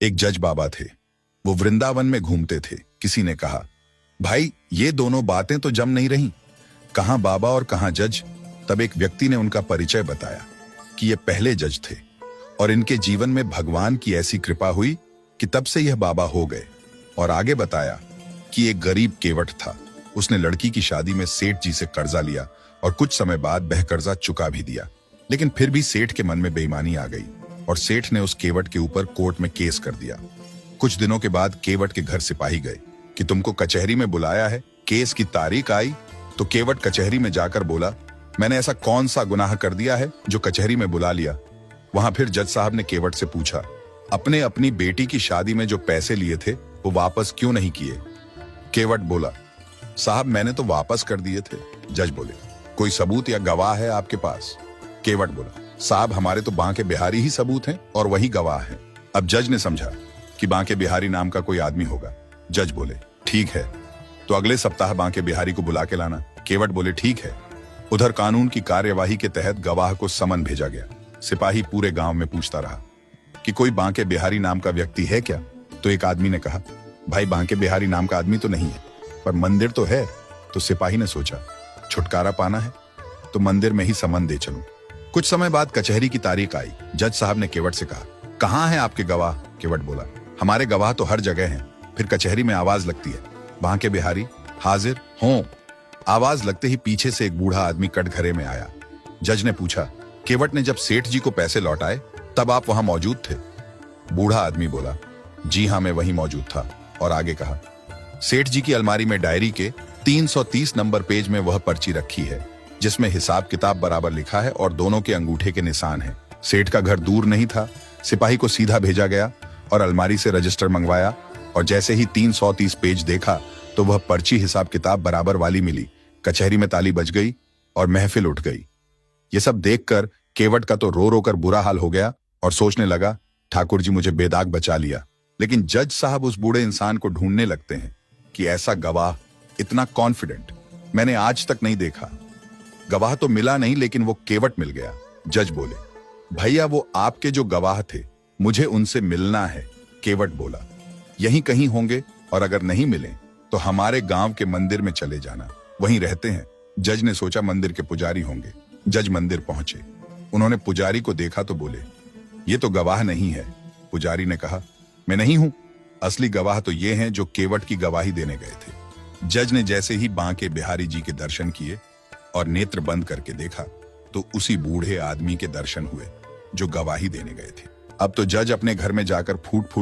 एक जज बाबा थे। वो वृंदावन में घूमते थे। किसी ने कहा, भाई ये दोनों बातें तो जम नहीं रही, कहां बाबा और कहां जज। तब एक व्यक्ति ने उनका परिचय बताया कि ये पहले जज थे और इनके जीवन में भगवान की ऐसी कृपा हुई कि तब से यह बाबा हो गए। और आगे बताया कि एक गरीब केवट था। उसने लड़की की शादी में सेठ जी से कर्जा लिया और कुछ समय बाद वह कर्जा चुका भी दिया, लेकिन फिर भी सेठ के मन में बेईमानी आ गई और सेठ ने उस केवट के ऊपर कोर्ट में केस कर दिया। कुछ दिनों के बाद केवट के घर सिपाही गए कि तुमको कचहरी में बुलाया है। केस की तारीख आई तो केवट कचहरी में जाकर बोला, मैंने ऐसा कौन सा गुनाह कर दिया है जो कचहरी में बुला लिया। वहां फिर जज साहब ने केवट से पूछा, अपने अपनी बेटी की शादी में जो पैसे लिए थे वो वापस क्यों नहीं किए। केवट बोला, साहब मैंने तो वापस कर दिए थे। जज बोले, कोई सबूत या गवाह है आपके पास। केवट बोला, साहब हमारे तो बांके बिहारी ही सबूत हैं और वही गवाह हैं। अब जज ने समझा कि बांके बिहारी नाम का कोई आदमी होगा। जज बोले, ठीक है, तो अगले सप्ताह बांके बिहारी को बुला के लाना। केवट बोले, ठीक है। उधर कानून की कार्यवाही के तहत गवाह को समन भेजा गया। सिपाही पूरे गांव में पूछता रहा कि कोई बांके बिहारी नाम का व्यक्ति है क्या। तो एक आदमी ने कहा, भाई बांके बिहारी नाम का आदमी तो नहीं है, पर मंदिर तो है। तो सिपाही ने सोचा, छुटकारा पाना है तो मंदिर में ही समन दे चलूं। कुछ समय बाद कचहरी की तारीख आई। जज साहब ने केवट से कहा, कहां है आपके गवाह। केवट बोला, हमारे गवाह तो हर जगह हैं। फिर कचहरी में आवाज लगती है, बांके बिहारी हाजिर हों। आवाज लगते ही पीछे से एक बूढ़ा आदमी कटघरे में आया। जज ने पूछा, केवट ने जब सेठ जी को पैसे लौटाए तब आप वहां मौजूद थे। बूढ़ा आदमी बोला, जी हां मैं वहीं मौजूद था। और आगे कहा, सेठ जी की अलमारी में डायरी के 330 नंबर पेज में वह पर्ची रखी है जिसमें हिसाब किताब बराबर लिखा है और दोनों के अंगूठे के निशान हैं। सेठ का घर दूर नहीं था। सिपाही को सीधा भेजा गया और अलमारी से रजिस्टर मंगवाया और जैसे ही 330 पेज देखा तो वह पर्ची हिसाब किताब बराबर वाली मिली। कचहरी में ताली बज गई और महफिल उठ गई। ये सब देखकर केवट का तो रो रो कर बुरा हाल हो गया और सोचने लगा, ठाकुर जी मुझे बेदाग बचा लिया। लेकिन जज साहब उस बूढ़े इंसान को ढूंढने लगते हैं कि ऐसा गवाह इतना कॉन्फिडेंट मैंने आज तक नहीं देखा। गवाह तो मिला नहीं लेकिन वो केवट मिल गया। जज बोले, भैया वो आपके जो गवाह थे मुझे उनसे मिलना है। केवट बोला, यहीं कहीं होंगे और अगर नहीं मिले तो हमारे गांव के मंदिर में चले जाना, वहीं रहते हैं। जज ने सोचा मंदिर के पुजारी होंगे। जज मंदिर पहुंचे। उन्होंने पुजारी को देखा तो बोले, ये तो गवाह नहीं है। पुजारी ने कहा, मैं नहीं हूं, असली गवाह तो ये हैं जो केवट की गवाही देने गए थे। जज ने जैसे ही बांके बिहारी जी के दर्शन किए और नेत्र बंद करके देखा तो उसी बूढ़े आदमी के दर्शन हुए जो गवाही देने गए थे। अब तो जज अपने घर में जाकर फूट फूट